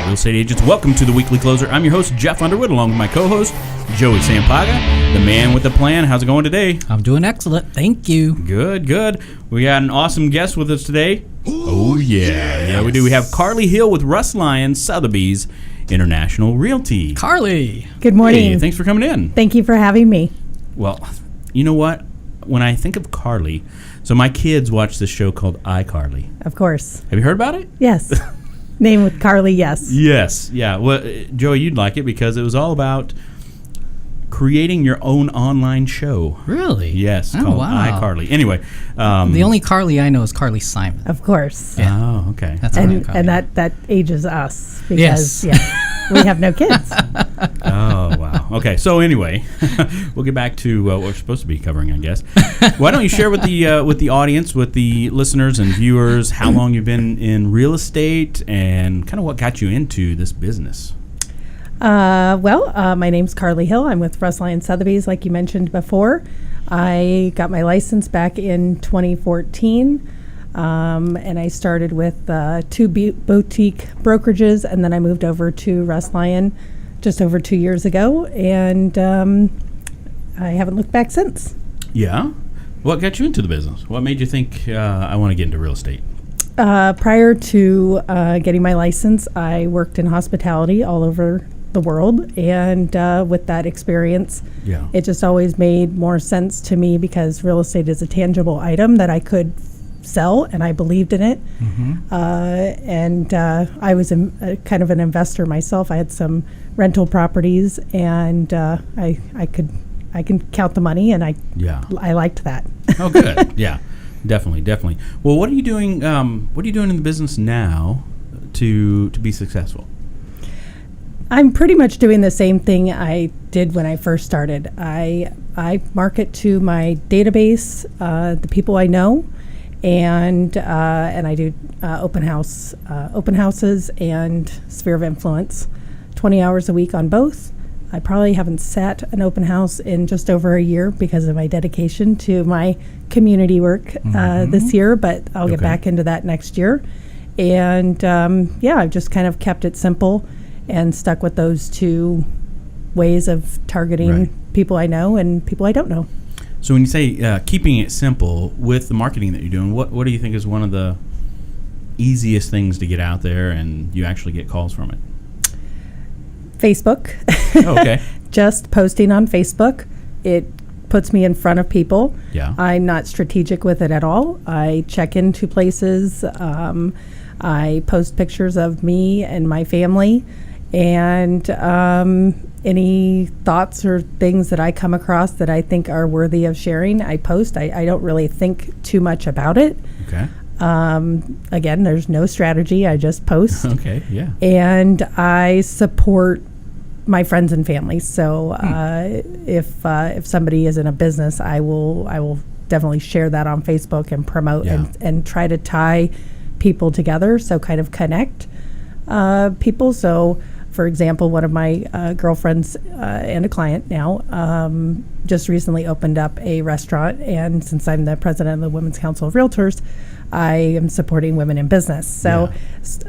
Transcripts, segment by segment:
real estate agents. Welcome to the Weekly Closer. I'm your host, Jeff Underwood, along with my co-host, Joey Sampaga, the man with the plan. How's it going today? I'm doing excellent. Thank you. Good, good. We got an awesome guest with us today. Oh, yeah. Yeah, we do. We have Carli Hill with Russ Lyon Sotheby's International Realty. Carli. Good morning. Hey, thanks for coming in. Thank you for having me. Well, you know what? When I think of Carli, so my kids watch this show called iCarly. Of course. Have you heard about it? Yes. Name with Carli, yes. Yes. Yeah. Well, Joey, you'd like it because it was all about creating your own online show. Really? Yes. Oh, called wow. iCarly. Anyway. The only Carli I know is Carly Simon. Of course. Yeah. Oh, okay. That's And Carli. that ages us because Yes. we have no kids. Oh, wow. Okay. So anyway, we'll get back to what we're supposed to be covering, I guess. Why don't you share with the audience, with the listeners and viewers, how long you've been in real estate and kind of what got you into this business? My name's Carli Hill. I'm with Russ Lyon Sotheby's, like you mentioned before. I got my license back in 2014, and I started with two boutique brokerages, and then I moved over to Russ Lyon just over 2 years ago, and I haven't looked back since. Yeah. What got you into the business? What made you think I want to get into real estate? Prior to getting my license, I worked in hospitality all over the world, and with that experience, it just always made more sense to me because real estate is a tangible item that I could sell, and I believed in it. Mm-hmm. I was kind of an investor myself. I had some rental properties, and I can count the money, and I liked that. Oh, good. Yeah, definitely. Well, what are you doing? What are you doing in the business now to be successful? I'm pretty much doing the same thing I did when I first started. I market to my database, the people I know, and I do open houses and sphere of influence, 20 hours a week on both. I probably haven't sat an open house in just over a year because of my dedication to my community work this year, but I'll get back into that next year. And I've just kind of kept it simple and stuck with those two ways of targeting people I know and people I don't know. So when you say keeping it simple with the marketing that you're doing, what do you think is one of the easiest things to get out there and you actually get calls from it? Facebook. Oh, okay. Just posting on Facebook. It puts me in front of people. Yeah. I'm not strategic with it at all. I check into places. I post pictures of me and my family. And any thoughts or things that I come across that I think are worthy of sharing, I post. I don't really think too much about it. Okay. Again, there's no strategy. I just post. Okay, yeah. And I support my friends and family. So if somebody is in a business, I will definitely share that on Facebook and promote and try to tie people together. So kind of connect people. So, for example, one of my girlfriends and a client now just recently opened up a restaurant, and since I'm the president of the Women's Council of Realtors, I am supporting women in business. So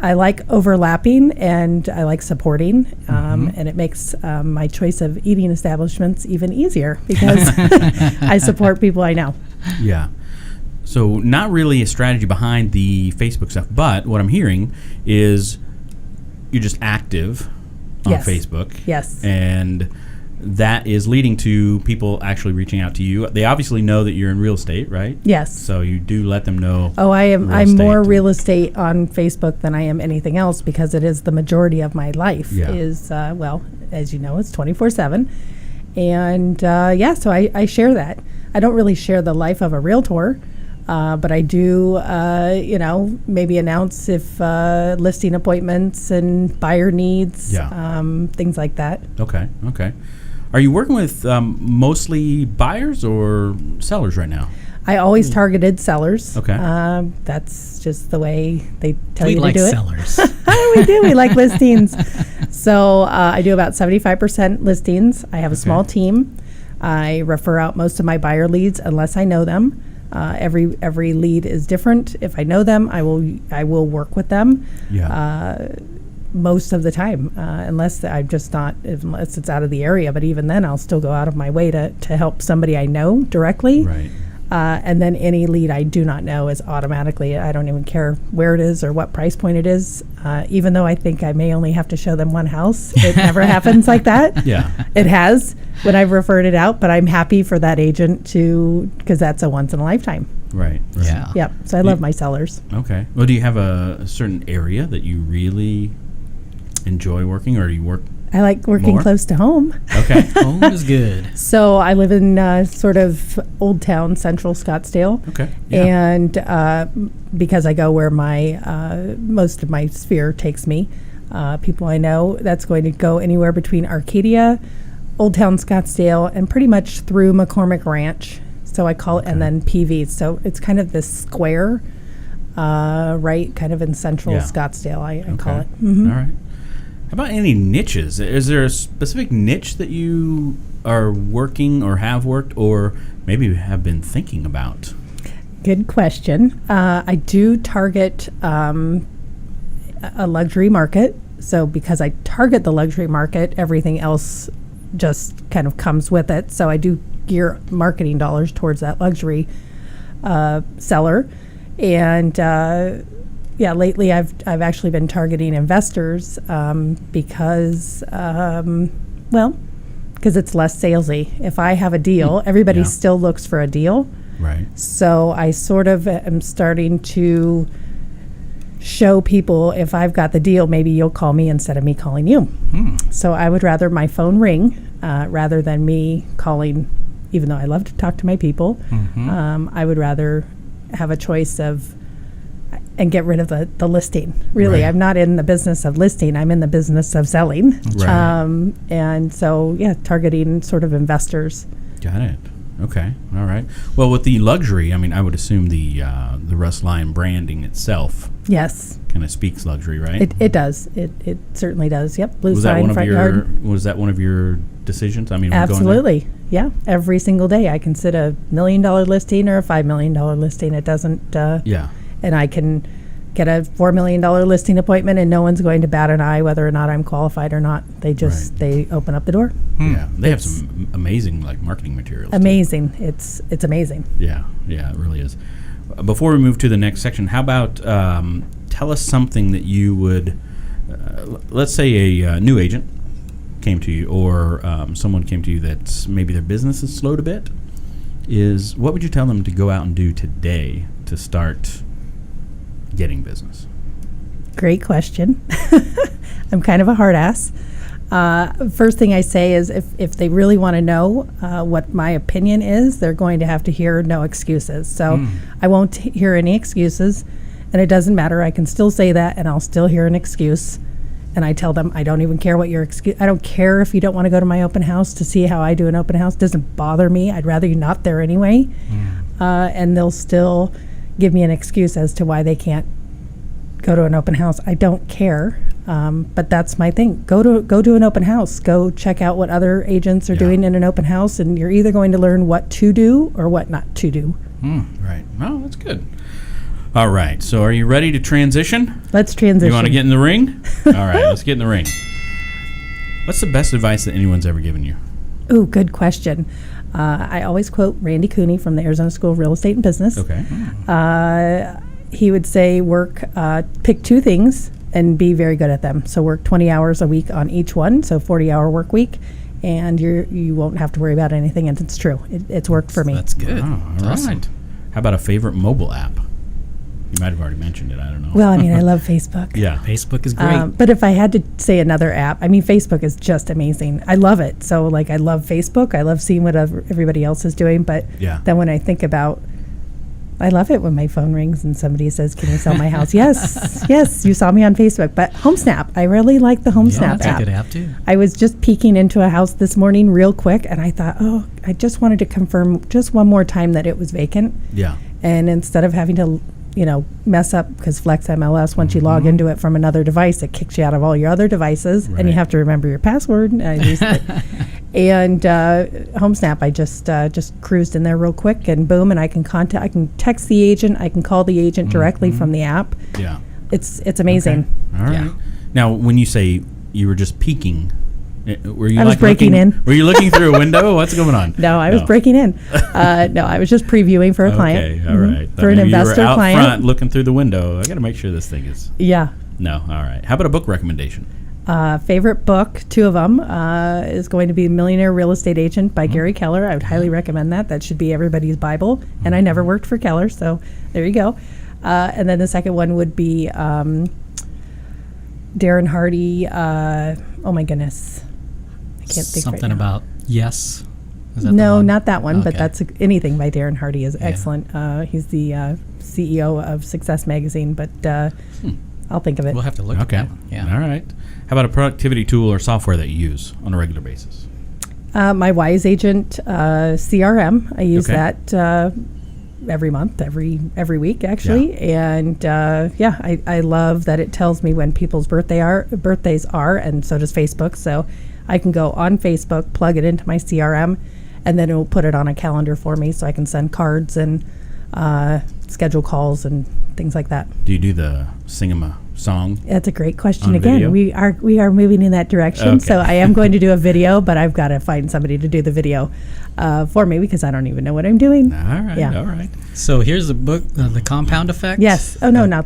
I like overlapping and I like supporting, and it makes my choice of eating establishments even easier because I support people I know. Yeah. So not really a strategy behind the Facebook stuff, but what I'm hearing is you're just active on Facebook. Yes. And that is leading to people actually reaching out to you. They obviously know that you're in real estate, right? Yes. So you do let them know. Oh, I'm more real estate on Facebook than I am anything else because it is the majority of my life. Is as you know, it's 24/7. And so I share that. I don't really share the life of a realtor. But I do, maybe announce if listing appointments and buyer needs, things like that. Okay. Are you working with mostly buyers or sellers right now? I always targeted sellers. Okay. That's just the way they tell you to like do it. Sellers. We do. We like listings. So I do about 75% listings. I have a small team. I refer out most of my buyer leads unless I know them. Every lead is different. If I know them, I will work with them. most of the time, unless it's out of the area. But even then, I'll still go out of my way to help somebody I know directly. Right. And then any lead I do not know is automatically, I don't even care where it is or what price point it is. Even though I think I may only have to show them one house, it never happens like that. Yeah. It has when I've referred it out, but I'm happy for that agent because that's a once in a lifetime. Right. Yeah. Yep. So I love my sellers. Okay. Well, do you have a certain area that you really enjoy working, or do you work? I like working more? close to home. Okay. Home is good. So I live in sort of Old Town, Central Scottsdale. Okay. Yeah. And because I go where my most of my sphere takes me, people I know, that's going to go anywhere between Arcadia, Old Town Scottsdale, and pretty much through McCormick Ranch. So I call it, and then PV. So it's kind of this square, right, kind of in Central Scottsdale, I call it. All right. How about any niches? Is there a specific niche that you are working or have worked or maybe have been thinking about? Good question. I do target a luxury market. So because I target the luxury market, everything else just kind of comes with it. So I do gear marketing dollars towards that luxury seller. And lately I've actually been targeting investors because it's less salesy. If I have a deal, everybody still looks for a deal. Right. So I sort of am starting to show people, if I've got the deal, maybe you'll call me instead of me calling you. So I would rather my phone ring rather than me calling, even though I love to talk to my people. I would rather have a choice of and get rid of the listing. Really, Right. I'm not in the business of listing. I'm in the business of selling. Right. And so, targeting sort of investors. Got it. Okay. All right. Well, with the luxury, I mean, I would assume the Russ Lyon branding itself Yes, kind of speaks luxury, right? it does. It certainly does. Yep, blue was that sign, one of front your yard. Was that one of your decisions? I mean, when going there? Absolutely. Yeah, every single day I can sit a $1 million listing or a $5 million listing. It doesn't. Yeah. And I can get a $4 million listing appointment, and no one's going to bat an eye whether or not I'm qualified or not. They just they open up the door. Yeah, they have some amazing marketing materials. Amazing. It's amazing. Yeah, it really is. Before we move to the next section, how about tell us something that you would, let's say a new agent came to you, or someone came to you that maybe their business is slowed a bit. What would you tell them to go out and do today to start getting business? Great question. I'm kind of a hard ass. First thing I say is if they really want to know what my opinion is, they're going to have to hear no excuses. So I won't hear any excuses, and it doesn't matter. I can still say that, and I'll still hear an excuse. And I tell them, I don't even care what your excuse. I don't care if you don't want to go to my open house to see how I do an open house. It doesn't bother me. I'd rather you not there anyway. And they'll still give me an excuse as to why they can't go to an open house. I don't care, but that's my thing. Go to an open house. Go check out what other agents are doing in an open house, and you're either going to learn what to do or what not to do. Right. Oh, that's good. All right. So are you ready to transition? Let's transition. You want to get in the ring? All right. Let's get in the ring. What's the best advice that anyone's ever given you? Ooh, good question. I always quote Randy Cooney from the Arizona School of Real Estate and Business. Okay. He would say pick two things and be very good at them. So work 20 hours a week on each one, so 40-hour work week, and you won't have to worry about anything, and it's true. It's worked for me. That's good. Oh, That's all awesome. right. How about a favorite mobile app? You might have already mentioned it. I don't know. Well, I mean, I love Facebook. Yeah. Facebook is great. But if I had to say another app, I mean, Facebook is just amazing. I love it. So, I love Facebook. I love seeing what everybody else is doing. But then when I think about, I love it when my phone rings and somebody says, "Can you sell my house?" Yes, you saw me on Facebook. But HomeSnap, I really like the HomeSnap That's app. a good app too. I was just peeking into a house this morning real quick, and I thought, I just wanted to confirm just one more time that it was vacant. Yeah. And instead of having to mess up, because Flex MLS, once you log into it from another device, it kicks you out of all your other devices, and you have to remember your password. And HomeSnap, I just cruised in there real quick, and boom, and I can text the agent, I can call the agent directly from the app. Yeah. It's amazing. Okay. All right. Yeah. Now, when you say you were just peeking, were you I was breaking in. Were you looking through a window? What's going on? No, I was breaking in. No, I was just previewing for a client. Okay, all right. For an investor you were out client. front looking through the window. I got to make sure this thing is. Yeah. No, all right. How about a book recommendation? Favorite book, 2 of them, is going to be Millionaire Real Estate Agent by Gary Keller. I would highly recommend that. That should be everybody's Bible. And I never worked for Keller, so there you go. And then the second one would be Darren Hardy. Oh my goodness, I can't think. Something right now. about yes. Is that No, the one? not that one. But Okay. that's anything by Darren Hardy is excellent. He's the CEO of Success Magazine. But I'll think of it. We'll have to look at that one. Yeah. All right. How about a productivity tool or software that you use on a regular basis? My Wise Agent CRM. I use Okay. that every month, every week actually, and I love that it tells me when people's birthdays are, and so does Facebook. So I can go on Facebook, plug it into my CRM, and then it will put it on a calendar for me, so I can send cards and schedule calls and things like that. Do you do the sing 'em a song? That's a great question. On Again, video? we are moving in that direction. Okay. So I am going to do a video, but I've got to find somebody to do the video for me because I don't even know what I'm doing. All right. Yeah. All right. So here's the book, The Compound Effect. Yes. Oh no, no,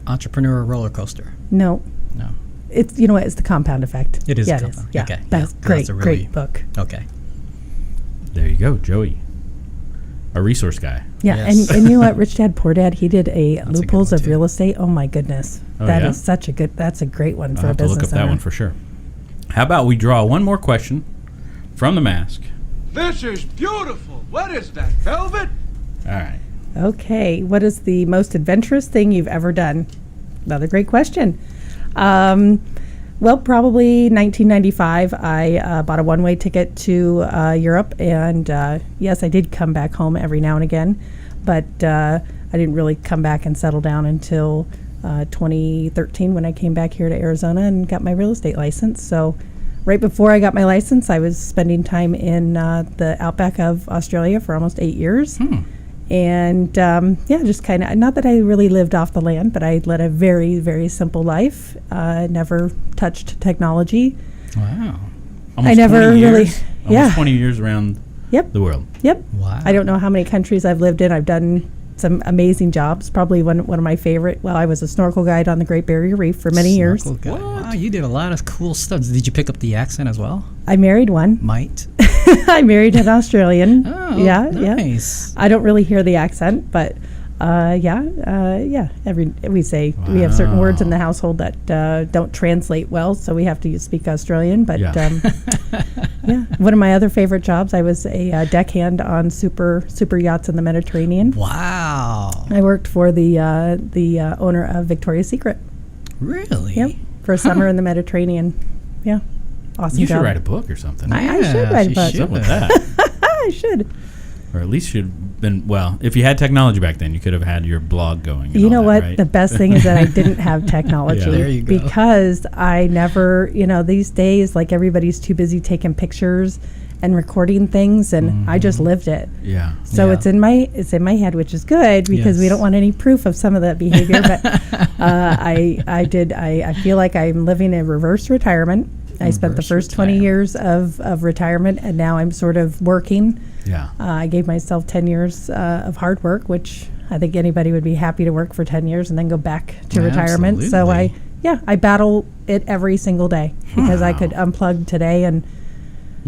Entrepreneur Roller Coaster. no. No. It's you know what? It's the Compound Effect. It is Yeah, the it is. Compound. Yeah, Okay. that's Yeah, great. that's a really- Great book. Okay. There you go, Joey. A resource guy. Yeah, Yes. and you know what? Rich Dad Poor Dad. He did a That's a good loopholes one, of too. real estate. Oh my goodness, Oh, that yeah? is such a good. That's a great one I'll for a have to business look up that owner. one for sure. How about we draw one more question from the mask? This is beautiful. What is that, velvet? All right. Okay, what is the most adventurous thing you've ever done? Another great question. Well, probably 1995. I bought a one-way ticket to Europe, and yes, I did come back home every now and again, but I didn't really come back and settle down until 2013 when I came back here to Arizona and got my real estate license. So right before I got my license, I was spending time in the outback of Australia for almost 8 years. And just kind of, not that I really lived off the land, but I led a very, very simple life. Never touched technology. Wow. Almost I never 20 really- years, yeah. Almost 20 years around Yep. the world. Yep. Wow. I don't know how many countries I've lived in. I've done some amazing jobs. Probably one of my favorite. Well, I was a snorkel guide on the Great Barrier Reef for many years. Snorkel guy. Wow, you did a lot of cool stuff. Did you pick up the accent as well? I married one. Might. I married an Australian. Oh, yeah. nice. I don't really hear the accent, but we have certain words in the household that don't translate well, so we have to speak Australian. But one of my other favorite jobs, I was a deckhand on super yachts in the Mediterranean. Wow. I worked for the owner of Victoria's Secret. Really? Yep, for a summer in the Mediterranean. Yeah, awesome You job. should write a book or something. I should write a she book. What's up with that? I should. Or at least you'd been, well, if you had technology back then, you could have had your blog going. and You all know that, what? right? The best thing is that I didn't have technology. Yeah. There you go. Because I never, these days, like everybody's too busy taking pictures and recording things, and I just lived it. Yeah. So Yeah. it's in my head, which is good because we Yes. don't want any proof of some of that behavior. But I feel like I'm living a reverse retirement. I spent the Reverse first 20 retirement. years of retirement, and now I'm sort of working. Yeah. I gave myself 10 years of hard work, which I think anybody would be happy to work for 10 years and then go back to retirement. So I battle it every single day because I could unplug today and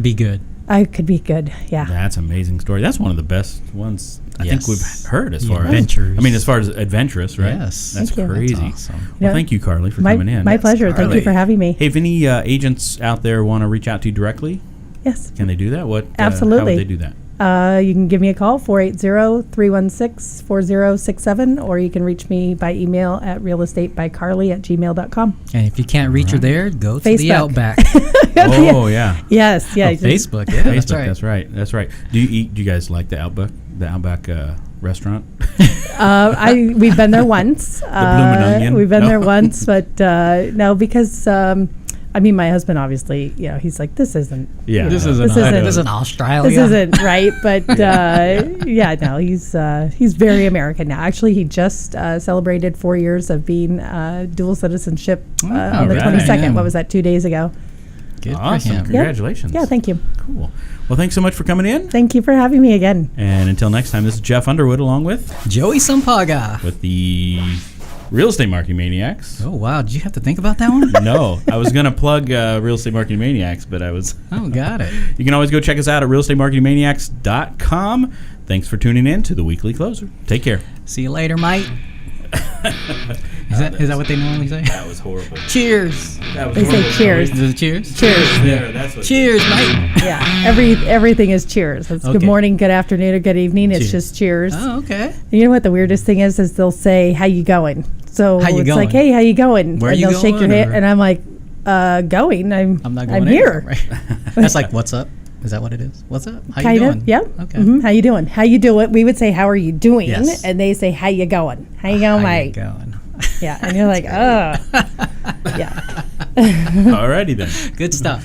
Be good. I could be good. Yeah. That's an amazing story. That's one of the best ones I think we've Yes. heard as The far adventures. as far as adventurous, right? Yes. That's Thank you. crazy. That's awesome. Well, Yeah. thank you, Carly, for My coming in. my pleasure. Thank you Carli. for having me. Hey, if any agents out there want to reach out to you directly, Yes. can they do that? What? Absolutely. How would they do that? You can give me a call, 480-316-4067, or you can reach me by email at realestatebycarli@gmail.com. And if you can't reach her there, go to the Facebook. Outback. Oh, yeah. Yes. Yeah. Facebook. Yeah, that's Facebook, right. that's right. That's right. Do you guys like the Outback restaurant? We've been there once. Bloomin' Onion? We've been No. there once, but no, because I mean, my husband obviously, he's like, this isn't. Yeah. This This isn't Australia. This isn't right, but no, he's very American now. Actually, he just celebrated 4 years of being dual citizenship on the right. 22nd. Yeah. What was that? 2 days ago. Good for Awesome. him. Congratulations. Yeah, thank you. Cool. Well, thanks so much for coming in. Thank you for having me again. And until next time, this is Jeff Underwood along with Joey Sampaga. the Real Estate Marketing Maniacs. Oh, wow. Did you have to think about that one? No, I was going to plug Real Estate Marketing Maniacs, but I was... Oh, got it. You can always go check us out at realestatemarketingmaniacs.com. Thanks for tuning in to the Weekly Closer. Take care. See you later, mate. Is that what they normally say? That was horrible. Cheers. That was They say cheers. Is it cheers? Cheers. There, that's what Cheers, mate. Yeah, everything is cheers. It's good Okay. morning, good afternoon, or good evening. It's Cheers. just cheers. Oh, okay. And you know what the weirdest thing is they'll say, "How you going?" So How you it's like, going? "Hey, how you going?" Where and you they'll shake your going, hand, or- and I'm like, "Going. I'm I'm not going here." anywhere, right? That's like, what's up? Is that what it is? What's up? How Kind you of, doing? yeah. Okay. Mhm. How you doing? How you doing? We would say, "How are you doing?" Yes. And they say, "How you going? How you going, How you mate?" going? Yeah, and you're like, "Oh, yeah." Alrighty then. Good stuff.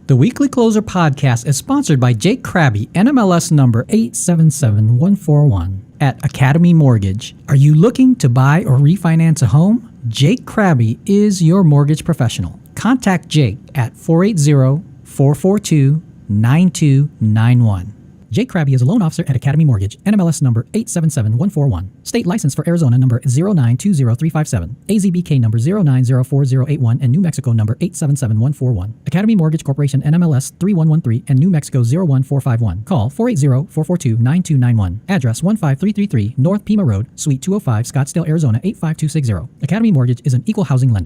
The Weekly Closer podcast is sponsored by Jake Krabby, NMLS number 877141 at Academy Mortgage. Are you looking to buy or refinance a home? Jake Krabby is your mortgage professional. Contact Jake at 480-442-9291. Jake Krabby is a loan officer at Academy Mortgage, NMLS number 877141. State license for Arizona number 0920357, AZBK number 0904081, and New Mexico number 877141. Academy Mortgage Corporation, NMLS 3113, and New Mexico 01451. Call 480-442-9291. Address 15333 North Pima Road, Suite 205, Scottsdale, Arizona 85260. Academy Mortgage is an equal housing lender.